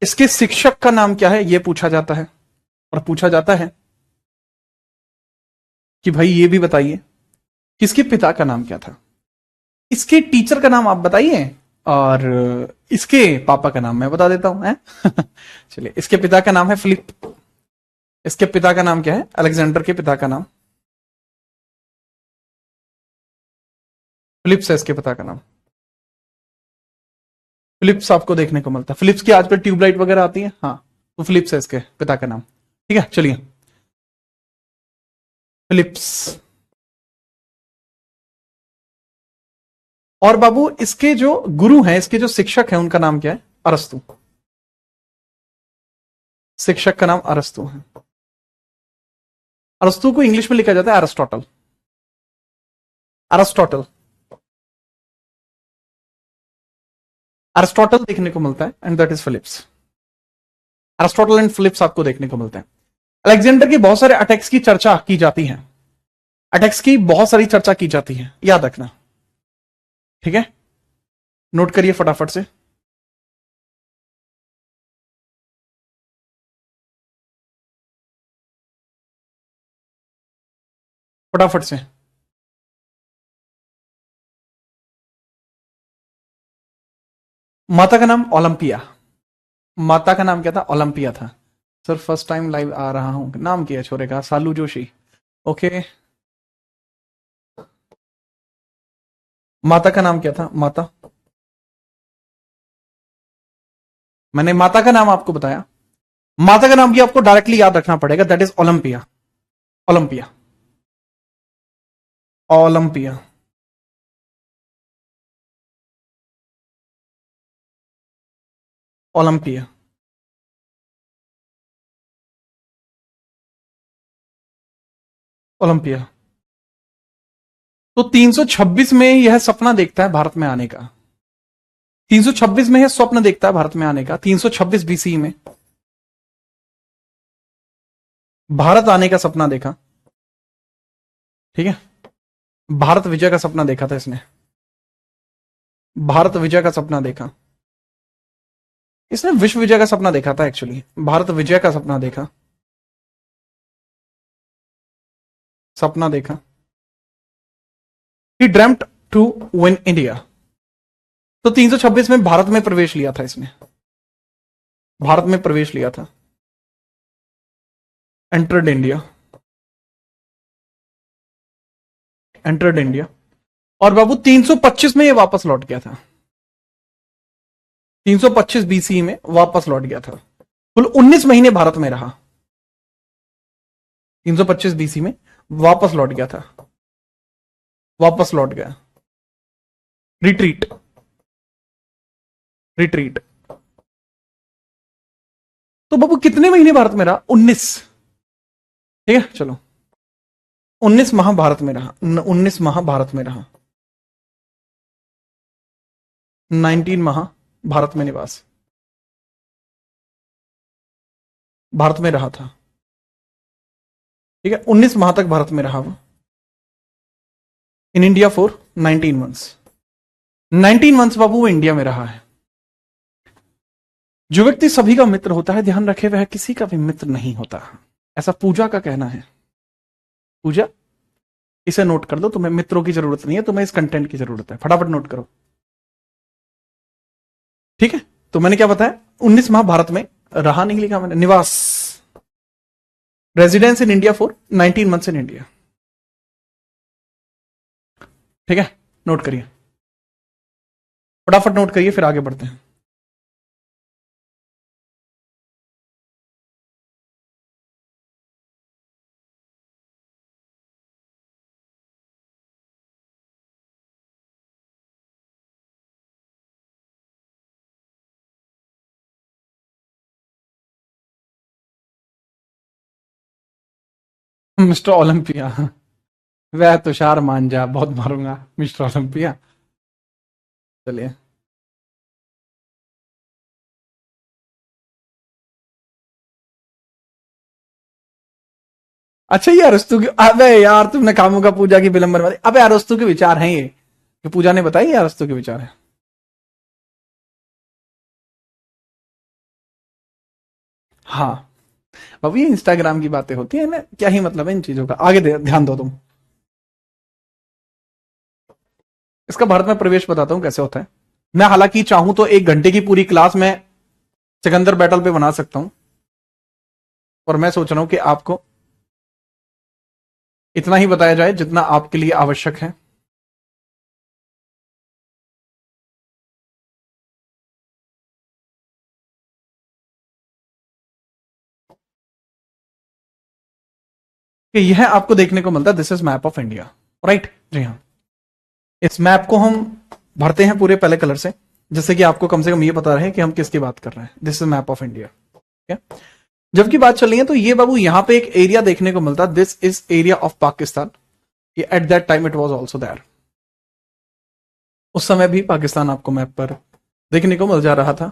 इसके शिक्षक का नाम क्या है, यह पूछा जाता है। और पूछा जाता है कि भाई ये भी बताइए कि इसके पिता का नाम क्या था। इसके टीचर का नाम आप बताइए, और इसके पापा का नाम मैं बता देता हूं, है? चलिए, इसके पिता का नाम है फिलिप। इसके पिता का नाम क्या है? अलेक्जेंडर के पिता का नाम फिलिप्स है। इसके पिता का नाम फिलिप्स आपको देखने को मिलता है। फिलिप्स की आजकल ट्यूबलाइट वगैरह आती है, हाँ, तो फिलिप्स है इसके पिता का नाम। ठीक है, चलिए, फिलिप्स। और बाबू, इसके जो गुरु हैं, इसके जो शिक्षक हैं, उनका नाम क्या है? अरस्तु। शिक्षक का नाम अरस्तु है। अरस्तु को इंग्लिश में लिखा जाता है अरिस्टोटल। अरिस्टोटल, अरिस्टोटल देखने को मिलता है, and that is Philips. Aristotle and Philips आपको देखने को मिलते हैं। अलेक्जेंडर के बहुत सारे अटैक्स की चर्चा की जाती है। अटैक्स की बहुत सारी चर्चा की जाती है, याद रखना। ठीक है, नोट करिए फटाफट से। फटाफट से। माता का नाम ओलंपिया। माता का नाम क्या था? ओलंपिया था। सर फर्स्ट टाइम लाइव आ रहा हूं। नाम क्या है छोरे का? सालू जोशी। ओके, माता का नाम क्या था? माता, मैंने माता का नाम आपको बताया। माता का नाम भी आपको डायरेक्टली याद रखना पड़ेगा, that is Olympia. Olympia, Olympia. Olympia, Olympia. तो 326 में यह सपना देखता है भारत में आने का। 326 में यह स्वप्न देखता है भारत में आने का। 326 बीसी में भारत आने का सपना देखा। ठीक है, भारत विजय का सपना देखा था इसने। भारत विजय का सपना देखा इसने। विश्व विजय का सपना देखा था एक्चुअली। भारत विजय का सपना देखा। सपना देखा। ही ड्रीम्ड टू विन इंडिया। तो 326 में भारत में प्रवेश लिया था इसने। भारत में प्रवेश लिया था, एंटर्ड इंडिया। Entered India. और बाबू 325 में ये वापस लौट गया था। 325 बीसी में वापस लौट गया था। कुल 19 महीने भारत में रहा। 325 बीसी में वापस लौट गया था। वापस लौट गया। Retreat, retreat. तो बाबू कितने महीने भारत में रहा? 19। ठीक है, चलो, 19 माह भारत में रहा। 19 माह भारत में रहा। 19 माह भारत में निवास, भारत में रहा था। ठीक है, 19 माह तक भारत में रहा वो। In India for 19 months. 19 months बाबू वो इंडिया में रहा है। जो व्यक्ति सभी का मित्र होता है, ध्यान रखे, वह किसी का भी मित्र नहीं होता, ऐसा पूजा का कहना है। पूजा, इसे नोट कर दो। तुम्हें मित्रों की जरूरत नहीं है, तुम्हें इस कंटेंट की जरूरत है। फटाफट नोट करो। ठीक है, तो मैंने क्या बताया? 19 माह भारत में रहा, नहीं लिखा मैंने। निवास, residence in India for 19 months in India. ठीक है, नोट करिए, फटाफट नोट करिए, फिर आगे बढ़ते हैं। मिस्टर ओलंपिया, वह तुषार मान जा, बहुत मारूंगा मिस्टर ओलंपिया। चलिए, अच्छा, ये अरस्तु की, अबे यार तुमने कामों का पूजा की विलंबन वाली, अबे अरस्तु के विचार हैं ये पूजा ने बताई, ये अरस्तु के विचार है। हाँ बाबू, ये इंस्टाग्राम की बातें होती है ना, क्या ही मतलब है इन चीजों का, आगे ध्यान दो तुम। इसका भारत में प्रवेश बताता हूं कैसे होता है। मैं हालांकि चाहूं तो 1 घंटे की पूरी क्लास में सिकंदर बैटल पे बना सकता हूं, और मैं सोच रहा हूं कि आपको इतना ही बताया जाए जितना आपके लिए आवश्यक है। कि यह आपको देखने को मिलता है, this is map of India, right? जी हाँ। इस मैप को हम भरते हैं पूरे पहले कलर से, जिससे कि आपको कम से कम ये पता रहे कि हम किसकी बात कर रहे हैं। This is map of India. ठीक है, जबकि बात चल रही है तो ये बाबू यहां पे एक एरिया देखने को मिलता है, this is area of Pakistan. ये at that time it was also there. उस समय भी पाकिस्तान आपको मैप पर देखने को मिल जा रहा था।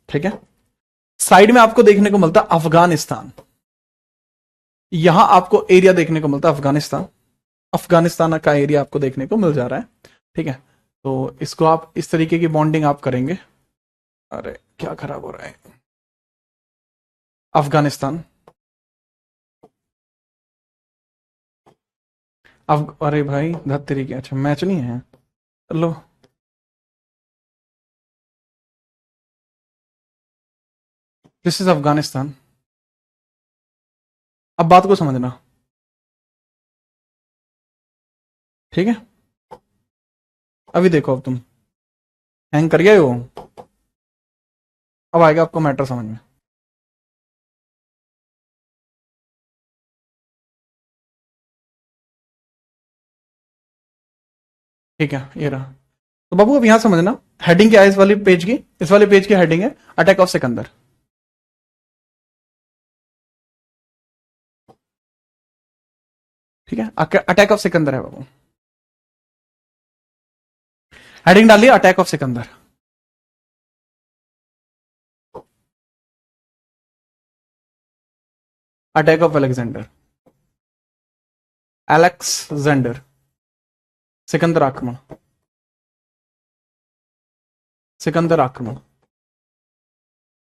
ठीक है, साइड में आपको देखने को मिलता अफगानिस्तान। यहां आपको एरिया देखने को मिलता अफगानिस्तान। अफगानिस्तान का एरिया आपको देखने को मिल जा रहा है। ठीक है, तो इसको आप इस तरीके की बॉन्डिंग आप करेंगे। अरे क्या खराब हो रहा है, अफगानिस्तान। अरे भाई धत्तरी के, अच्छा मैच नहीं है, लो। This is Afghanistan. अब बात को समझना, ठीक है? अभी देखो, अब तुम हैंग कर गए हो, अब आएगा आपको मैटर समझ में। ठीक है, ये रहा। तो बाबू अब यहां समझना, हेडिंग क्या है इस वाली पेज की? इस वाले पेज की हेडिंग है अटैक ऑफ सिकंदर। ठीक है, अटैक ऑफ सिकंदर है बाबू। हेडिंग डालिए attack of Sikandar. Attack of Alexander, Alexander, Sikandar आक्रमण, सिकंदर आक्रमण।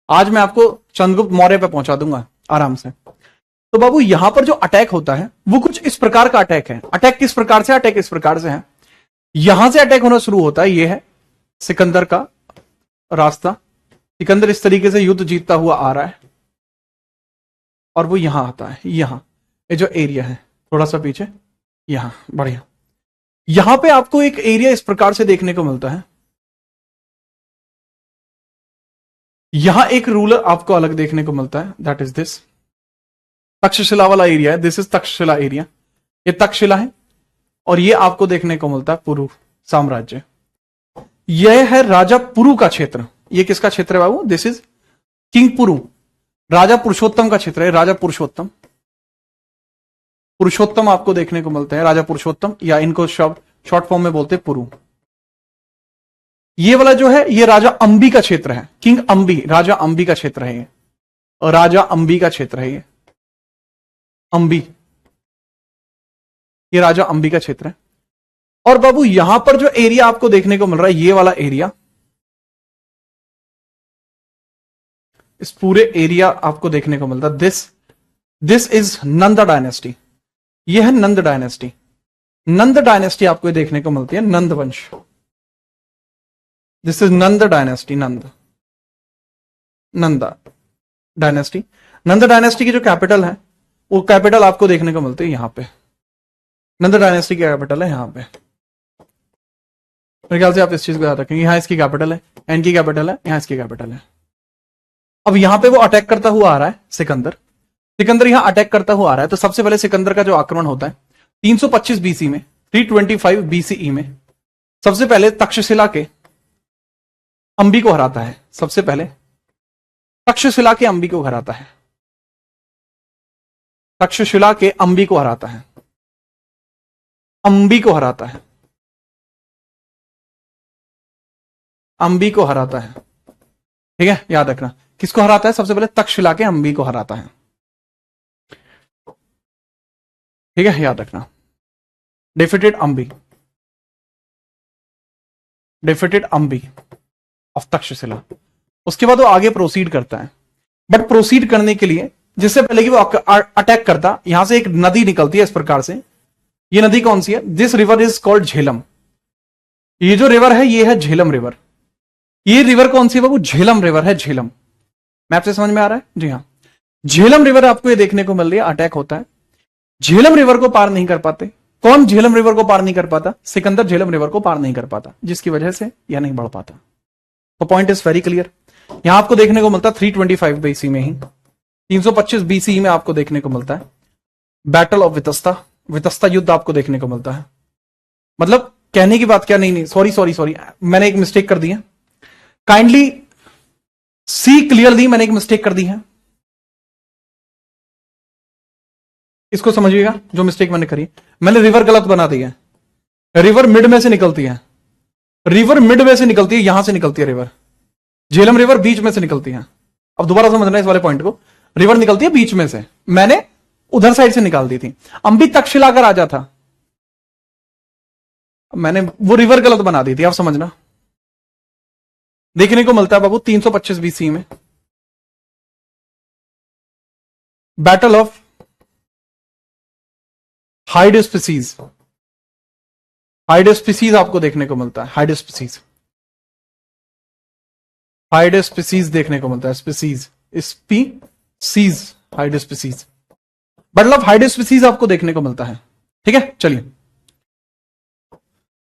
आज मैं आपको चंद्रगुप्त मौर्य पे पहुंचा दूंगा आराम से। तो बाबू यहां पर जो अटैक होता है वो कुछ इस प्रकार का अटैक है। अटैक किस प्रकार से? अटैक इस प्रकार से है, यहां से अटैक होना शुरू होता है, ये है सिकंदर का रास्ता। सिकंदर इस तरीके से युद्ध जीतता हुआ आ रहा है, और वो यहां आता है। यहां ये जो एरिया है, थोड़ा सा पीछे, यहां बढ़िया, यहां पे आपको एक एरिया इस प्रकार से देखने को मिलता है। यहां एक रूलर आपको अलग देखने को मिलता है, दैट इज दिस तक्षशिला वाला एरिया है। दिस इज तक्षशिला एरिया, ये तक्षशिला है। और ये आपको देखने को मिलता है पुरु साम्राज्य। यह है राजा पुरु का क्षेत्र। ये किसका क्षेत्र है बाबू? दिस इज किंग पुरु, राजा पुरुषोत्तम का क्षेत्र है। राजा पुरुषोत्तम, पुरुषोत्तम आपको देखने को मिलते हैं, राजा पुरुषोत्तम, या इनको शॉर्ट फॉर्म में बोलते हैं पुरु। ये वाला जो है ये राजा अंबी का क्षेत्र है, किंग अंबी, राजा अंबी का क्षेत्र है ये, और राजा अंबी का क्षेत्र है ये, अंबी, ये राजा अंबी का क्षेत्र है। और बाबू यहां पर जो एरिया आपको देखने को मिल रहा है, ये वाला एरिया, इस पूरे एरिया आपको देखने को मिलता है, दिस इज नंद डायनेस्टी। ये है नंद डायनेस्टी। नंद डायनेस्टी आपको देखने को मिलती है, नंद वंश। This is Nand dynasty, Nanda dynasty. Nand dynasty की जो कैपिटल है, वो कैपिटल आपको देखने को मिलती है यहां पे। नंद डायनेस्टी की कैपिटल है यहां पे। मेरे ख्याल से आप इस चीज को याद रखेंगे, यहां इसकी कैपिटल है, इनकी कैपिटल है, यहां इसकी कैपिटल है। अब यहां पे वो अटैक करता हुआ आ रहा है सिकंदर। सिकंदर यहां अटैक करता हुआ आ रहा है, तो सबसे पहले सिकंदर का जो आक्रमण होता है 325 बीसी में, 325 बीसीई में, सबसे पहले तक्षशिला के अंबी को हराता है। सबसे पहले तक्षशिला के अंबी को हराता है, तक्षशिला के अंबी को हराता है, अंबी को हराता है, अंबी को हराता है। ठीक है, याद रखना किसको हराता है? सबसे पहले तक्षशिला के अंबी को हराता है। ठीक है, याद रखना, defeated Ambi, defeated Ambi of Takshashila. उसके बाद वो आगे प्रोसीड करता है, बट प्रोसीड करने के लिए जिससे पहले कि वो अटैक करता, यहां से एक नदी निकलती है इस प्रकार से। ये नदी कौन सी है? This river is called Jhelum. ये जो रिवर है ये है झेलम रिवर। ये रिवर कौन सी है बाबू? झेलम रिवर है, झेलम। मैप से समझ में आ रहा है? जी हाँ, झेलम रिवर आपको ये देखने को मिल रही है, अटैक होता है। झेलम रिवर को पार नहीं कर पाते। कौन झेलम रिवर को पार नहीं कर पाता? सिकंदर झेलम रिवर को पार नहीं कर पाता, जिसकी वजह से यह नहीं बढ़ पाता। तो पॉइंट इज वेरी क्लियर। यहां आपको देखने को मिलता है 325 बीसी में ही, 325 बीसी में आपको देखने को मिलता है बैटल ऑफ वितस्ता। वितस्ता युद्ध आपको देखने को मिलता है। मतलब कहने की बात क्या, नहीं सॉरी, मैंने एक मिस्टेक कर दी है, काइंडली सी क्लियरली, मैंने एक मिस्टेक कर दी है, इसको समझिएगा जो मिस्टेक मैंने करी। मैंने रिवर गलत बना दी है। रिवर मिड में से निकलती है, रिवर मिड में से निकलती है, यहां से निकलती है रिवर। झेलम रिवर बीच में से निकलती है। अब दोबारा समझना इस वाले पॉइंट को, रिवर निकलती है बीच में से, मैंने उधर साइड से निकाल दी थी। अंबी तक्षशिला का राजा था, मैंने वो रिवर गलत बना दी थी, आप समझना। देखने को मिलता है बाबू 325 बीसी में बैटल ऑफ हाइडेस्पिसीज। हाइडेस्पिसीज आपको देखने को मिलता है, हाइडेस्पिसीज देखने को मिलता है, स्पीसीज, स्पीसीज, हाइडेस्पिसीज, बैटल ऑफ हाइडेस्पिसीज आपको देखने को मिलता है। ठीक है, चलिए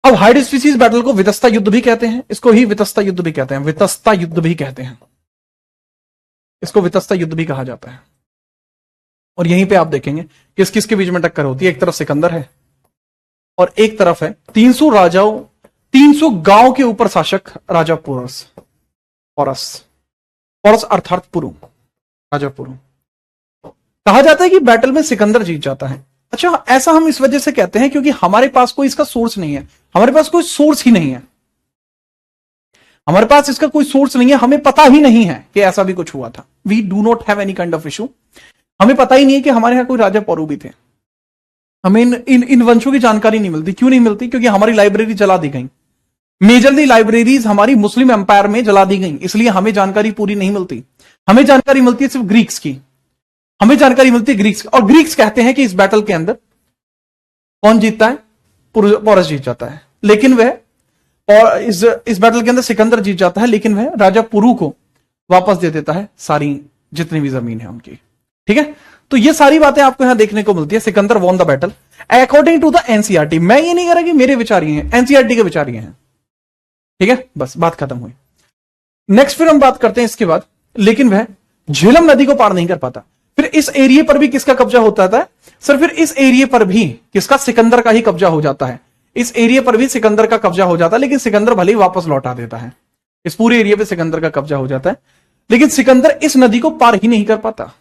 अब हाइडेस्पिसीज बैटल को वितस्ता युद्ध भी कहते हैं, इसको ही वितस्ता युद्ध भी कहते हैं, वितस्ता युद्ध भी कहते हैं, इसको वितस्ता युद्ध भी कहा जाता है। और यहीं पे आप देखेंगे किस किस के बीच में टक्कर होती है। एक तरफ सिकंदर है और एक तरफ है 300 राजाओं, 300 गांव के ऊपर शासक राजा पोरस। पोरस अर्थात पुरु, राजा पुरु। कहा जाता है कि बैटल में सिकंदर जीत जाता है। अच्छा, ऐसा हम इस वजह से कहते हैं क्योंकि हमारे पास कोई इसका सोर्स नहीं है, हमारे पास कोई सोर्स ही नहीं है, हमारे पास इसका कोई सोर्स नहीं है, हमें पता ही नहीं है कि ऐसा भी कुछ हुआ था। We do not have any kind of issue. हमें पता ही नहीं है कि हमारे यहां कोई राजा पौरु भी थे। हमें इन वंशों की जानकारी नहीं मिलती। क्यों नहीं मिलती? क्योंकि हमारी लाइब्रेरी जला दी गई। मेजरली लाइब्रेरीज हमारी मुस्लिम एम्पायर में जला दी गई, इसलिए हमें जानकारी पूरी नहीं मिलती। हमें जानकारी मिलती है सिर्फ ग्रीक्स की, हमें जानकारी मिलती है ग्रीक्स। और ग्रीक्स कहते हैं कि इस बैटल के अंदर कौन जीतता है? पोरस जीत जाता है। लेकिन वह, और इस बैटल के अंदर सिकंदर जीत जाता है, लेकिन वह राजा पुरु को वापस दे देता है सारी जितनी भी जमीन है उनकी। ठीक है, तो ये सारी बातें आपको यहां देखने को मिलती है। Sikandar won the battle according to the NCERT. मैं ये नहीं कह रहा कि मेरे विचार ये हैं, एनसीईआरटी के विचार ये हैं। ठीक है, बस बात खत्म हुई। नेक्स्ट फिर हम बात करते हैं इसके बाद, लेकिन वह झेलम नदी को पार नहीं कर पाता। फिर इस एरिया पर भी किसका कब्जा होता था सर? फिर इस एरिया पर भी किसका? सिकंदर का ही कब्जा हो जाता है। इस एरिया पर भी सिकंदर का कब्जा हो जाता है, लेकिन सिकंदर भले ही वापस लौटा देता है। इस पूरे एरिया पे सिकंदर का कब्जा हो जाता है, लेकिन सिकंदर इस नदी को पार ही नहीं कर पाता।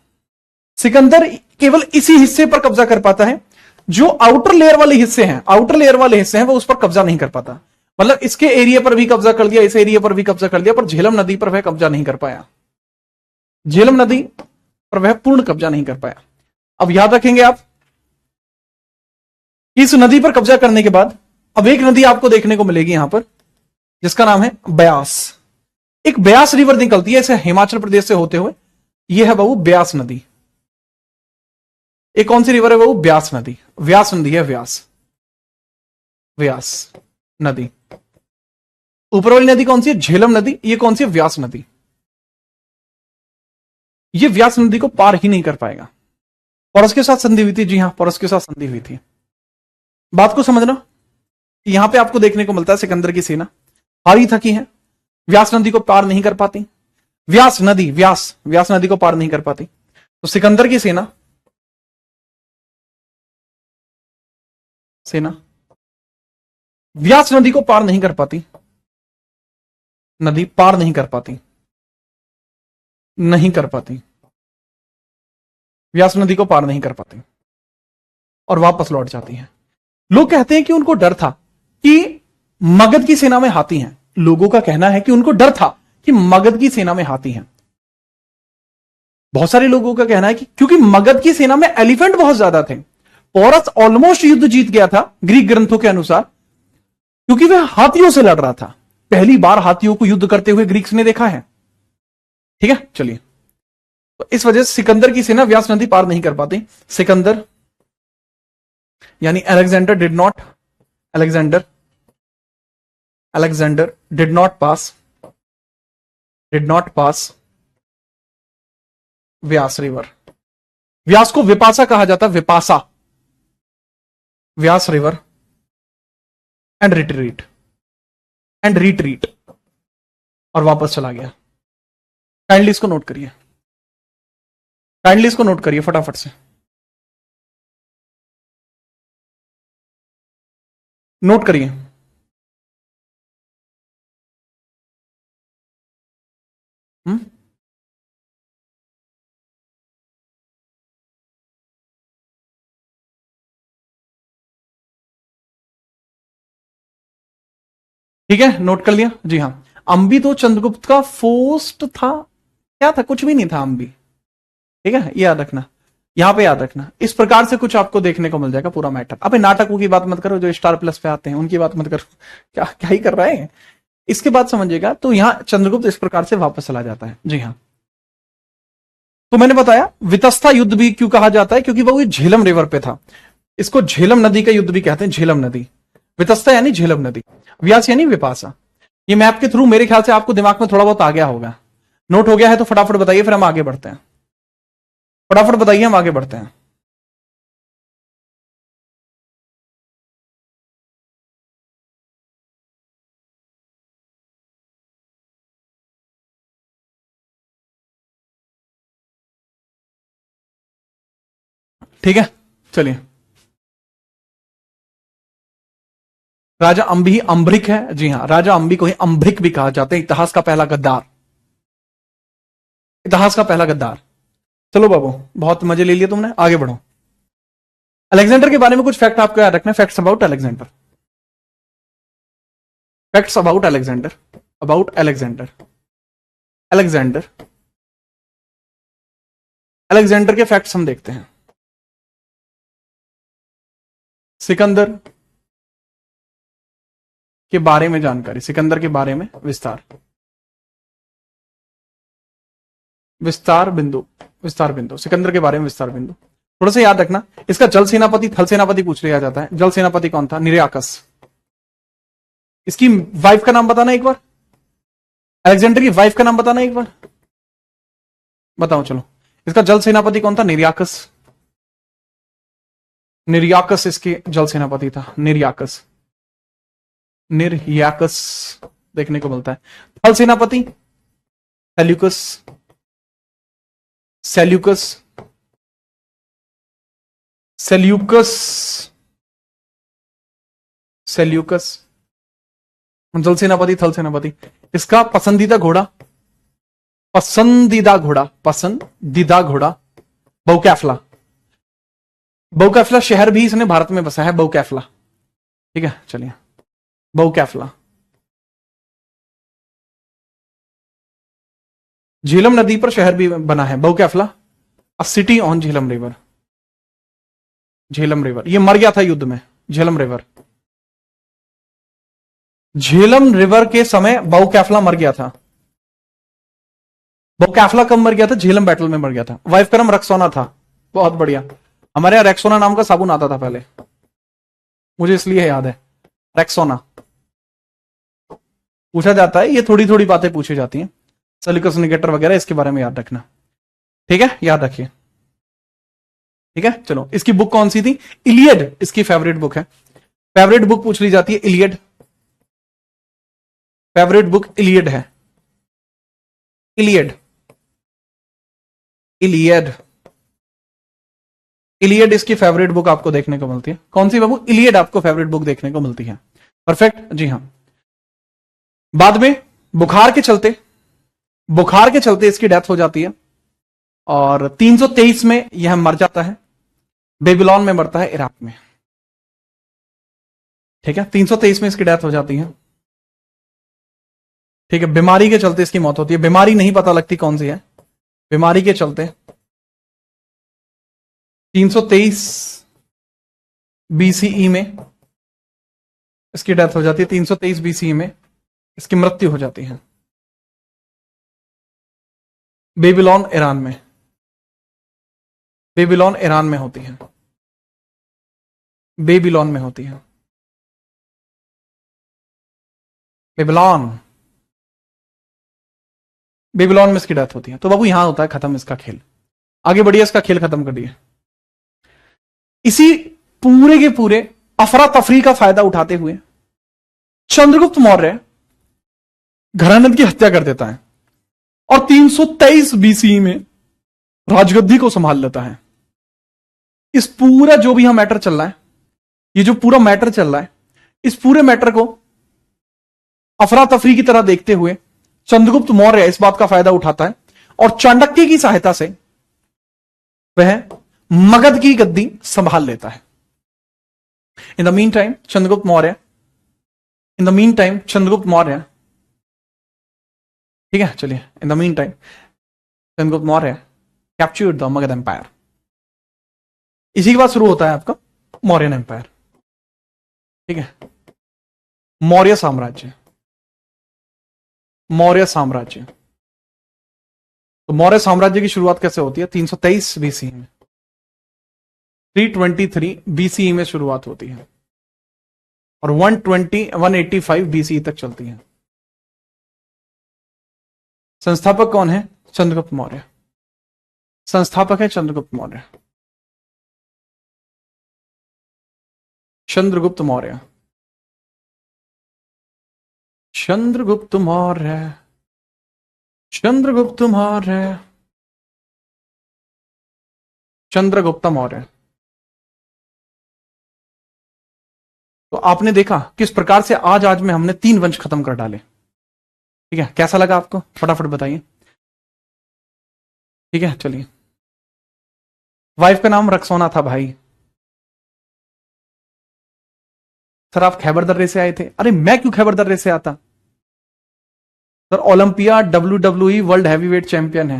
सिकंदर केवल इसी हिस्से पर कब्जा कर पाता है, जो आउटर लेयर वाले हिस्से हैं, आउटर लेयर वाले हिस्से हैं, वो उस पर कब्जा नहीं कर पाता। मतलब इसके एरिया पर भी कब्जा कर लिया, इस एरिया पर भी कब्जा कर लिया, पर झेलम नदी पर वह कब्जा नहीं कर पाया। झेलम नदी पर वह पूर्ण कब्जा नहीं कर पाया। अब याद रखेंगे आप, इस नदी पर कब्जा करने के बाद अब एक नदी आपको देखने को मिलेगी यहां पर, जिसका नाम है ब्यास। एक ब्यास रिवर निकलती है इसे हिमाचल प्रदेश से होते हुए, यह है बाबू ब्यास नदी। एक कौन सी रिवर है बाबू? ब्यास नदी। व्यास नदी है, व्यास नदी। ऊपर वाली नदी कौन सी है? झेलम नदी। ये कौन सी है? व्यास नदी। ये व्यास नदी को पार ही नहीं कर पाएगा। पोरस के साथ संधि हुई थी, जी हां, पोरस के साथ संधि हुई थी। बात को समझना, यहां पे आपको देखने को मिलता है सिकंदर की सेना हारी थकी है, व्यास नदी को पार नहीं कर पाती। व्यास नदी को पार नहीं कर पाती, तो सिकंदर की सेना व्यास नदी को पार नहीं कर पाती, नदी पार नहीं कर पाती, व्यास नदी को पार नहीं कर पाती और वापस लौट जाती है। लोग कहते हैं कि उनको डर था कि मगध की सेना में हाथी हैं। लोगों का कहना है कि उनको डर था कि मगध की सेना में हाथी हैं। बहुत सारे लोगों का कहना है कि क्योंकि मगध की सेना में एलिफेंट बहुत ज्यादा थे, पोरस ऑलमोस्ट युद्ध जीत गया था ग्रीक ग्रंथों के अनुसार, क्योंकि वह हाथियों से लड़ रहा था। पहली बार हाथियों को युद्ध करते हुए ग्रीक्स ने देखा है। ठीक है, चलिए। तो इस वजह से सिकंदर की सेना व्यास नदी पार नहीं कर पाती। सिकंदर यानी Alexander did not pass Vyas river. Vyas को विपासा कहा जाता है, Vipasa, Vyas river, and retreat और वापस चला गया। काइंडली इसको नोट करिए फटाफट से, नोट करिए। ठीक है, नोट कर लिया जी हाँ। अंबी तो चंद्रगुप्त का फोर्स्ट था, क्या था, कुछ भी नहीं था अंबी। ठीक है, ये याद रखना, यहां पे याद रखना। इस प्रकार से कुछ आपको देखने को मिल जाएगा पूरा मैटर। अबे नाटकों की बात मत करो, जो स्टार प्लस पे आते हैं उनकी बात मत करो। क्या क्या ही कर रहे हैं। इसके बाद समझिएगा, तो यहां चंद्रगुप्त इस प्रकार से वापस चला जाता है जी हाँ। तो मैंने बताया वितस्ता युद्ध भी क्यों कहा जाता है, क्योंकि वो झेलम रिवर पे था। इसको झेलम नदी का युद्ध भी कहते हैं, झेलम नदी। वितस्ता यानी झेलम नदी, व्यास यानी विपासा। ये मैप के थ्रू मेरे ख्याल से आपको दिमाग में थोड़ा बहुत आ गया होगा। नोट हो गया है तो फटाफट बताइए, फिर हम आगे बढ़ते हैं। फटाफट बताइए, हम आगे बढ़ते हैं। ठीक है, चलिए। राजा अंबी ही अंबरिक है जी हाँ, राजा अंबी को ही अंबरिक भी कहा जाता है, इतिहास का पहला गद्दार, इतिहास का पहला गद्दार। चलो बाबू, बहुत मजे ले लिए तुमने, आगे बढ़ो। अलेक्जेंडर के बारे में कुछ फैक्ट आपको याद रखना है। Facts about Alexander, facts about Alexander, Alexander Alexander के फैक्ट्स हम देखते हैं। सिकंदर के बारे में जानकारी, सिकंदर के बारे में विस्तार बिंदु, सिकंदर के बारे में विस्तार बिंदु। थोड़ा सा याद रखना, इसका जल सेनापति थल सेनापति पूछ लिया जाता है। जल सेनापति कौन था? निरयाकस। इसकी वाइफ का नाम बताना एक बार, अलेक्जेंडर की वाइफ का नाम बताना एक बार, बताओ चलो। इसका जल सेनापति कौन था? निरयाकस। निर्याकस इसके जल सेनापति था, निर्याकस देखने को मिलता है। थल सेनापति सेल्यूकस, जल सेनापति थल सेनापति। इसका पसंदीदा घोड़ा बहुकैफला। बहुकैफला शहर भी इसने भारत में बसा है, बहुकैफला। ठीक है, चलिए, बहुकैफला झेलम नदी पर शहर भी बना है, Bucephala, a city on Jhelum river. ये मर गया था युद्ध में, झेलम रिवर के समय बहुकैफला मर गया था। बहुकैफला कब मर गया था? झेलम बैटल में मर गया था। वाइफ का नाम रक्सोना था। बहुत बढ़िया, हमारे यहां रेक्सोना नाम का साबुन आता था पहले, मुझे इसलिए याद है, रेक्सोना। पूछा जाता है, ये थोड़ी थोड़ी बातें पूछी जाती हैं, सेल्यूकस निकेटर वगैरह, इसके बारे में याद रखना। ठीक है, याद रखिए। ठीक है, चलो। इसकी बुक कौन सी थी? इलियड इसकी फेवरेट बुक है। फेवरेट बुक पूछ ली जाती है, इलियड। फेवरेट बुक इलियड है, इलियड इसकी फेवरेट बुक आपको देखने को मिलती है। कौन सी बाबू? इलियड आपको फेवरेट बुक देखने को मिलती है। परफेक्ट जी हाँ। बाद में बुखार के चलते इसकी डेथ हो जाती है, और 323 में यह मर जाता है। बेबीलोन में मरता है, इराक में। ठीक है, 323 में इसकी डेथ हो जाती है। ठीक है, बीमारी के चलते इसकी मौत होती है। बीमारी नहीं पता लगती कौन सी है, बीमारी के चलते 323 बीसीई में इसकी डेथ हो जाती है। 323 बीसीई में इसकी मृत्यु हो जाती है। बेबीलोन ईरान में, बेबीलोन ईरान में होती है, बेबीलोन में होती है, बेबीलोन, बेबीलोन में इसकी डेथ होती है। तो बाबू यहां होता है खत्म इसका खेल। आगे बढ़िए, इसका खेल खत्म कर दिए। इसी पूरे के पूरे अफरा तफरी का फायदा उठाते हुए चंद्रगुप्त मौर्य घरानंद की हत्या कर देता है और 323 बीसी में राजगद्दी को संभाल लेता है। इस पूरा जो भी यहां मैटर चल रहा है, ये जो पूरा मैटर चल रहा है, इस पूरे मैटर को अफरा तफरी की तरह देखते हुए चंद्रगुप्त मौर्य इस बात का फायदा उठाता है और चाणक्य की सहायता से वह मगध की गद्दी संभाल लेता है। In the meantime Chandragupta Maurya, ठीक है, चलिए, in the meantime Chandragupta Maurya captured the Magadh empire. इसी के बाद शुरू होता है आपका मौर्यन एम्पायर, ठीक है, मौर्य साम्राज्य। तो मौर्य साम्राज्य की शुरुआत कैसे होती है? 323 बीसी में, 323 बीसी में शुरुआत होती है और 185 बीसी तक चलती है। संस्थापक कौन है? चंद्रगुप्त मौर्य। संस्थापक है चंद्रगुप्त मौर्य। चंद्रगुप्त मौर्य, चंद्रगुप्त मौर्य, चंद्रगुप्त मौर्य, चंद्रगुप्त मौर्य। तो आपने देखा किस प्रकार से आज में हमने 3 वंश खत्म कर डाले, ठीक है। कैसा लगा आपको? फटाफट बताइए, ठीक है। चलिए, वाइफ का नाम रक्सौना था भाई। सर आप खैबर दर्रे से आए थे? अरे मैं क्यों खैबर दर्रे से आता sir? Olympia WWE world heavyweight champion है,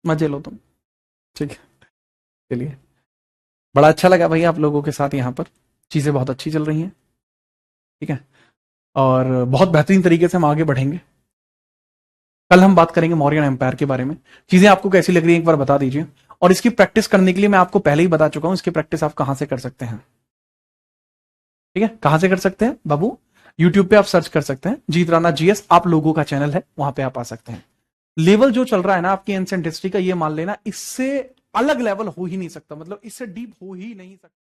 मजे लो तुम, ठीक है। चलिए, बड़ा अच्छा लगा भाई आप लोगों के साथ, यहां पर चीजें बहुत अच्छी चल रही हैं, ठीक है, और बहुत बेहतरीन तरीके से हम आगे बढ़ेंगे। कल हम बात करेंगे मौर्यन एम्पायर के बारे में। चीजें आपको कैसी लग रही है एक बार बता दीजिए, और इसकी प्रैक्टिस करने के लिए मैं आपको पहले ही बता चुका हूं, इसकी प्रैक्टिस आप कहां से कर सकते हैं, ठीक है। कहां से कर सकते हैं बाबू? यूट्यूब पे आप सर्च कर सकते हैं, जीत राणा जीएस आप लोगों का चैनल है, वहां पे आप आ सकते हैं। लेवल जो चल रहा है ना आपकी एंशिएंट हिस्ट्री का, ये मान लेना इससे अलग लेवल हो ही नहीं सकता, मतलब इससे डीप हो ही नहीं सकता।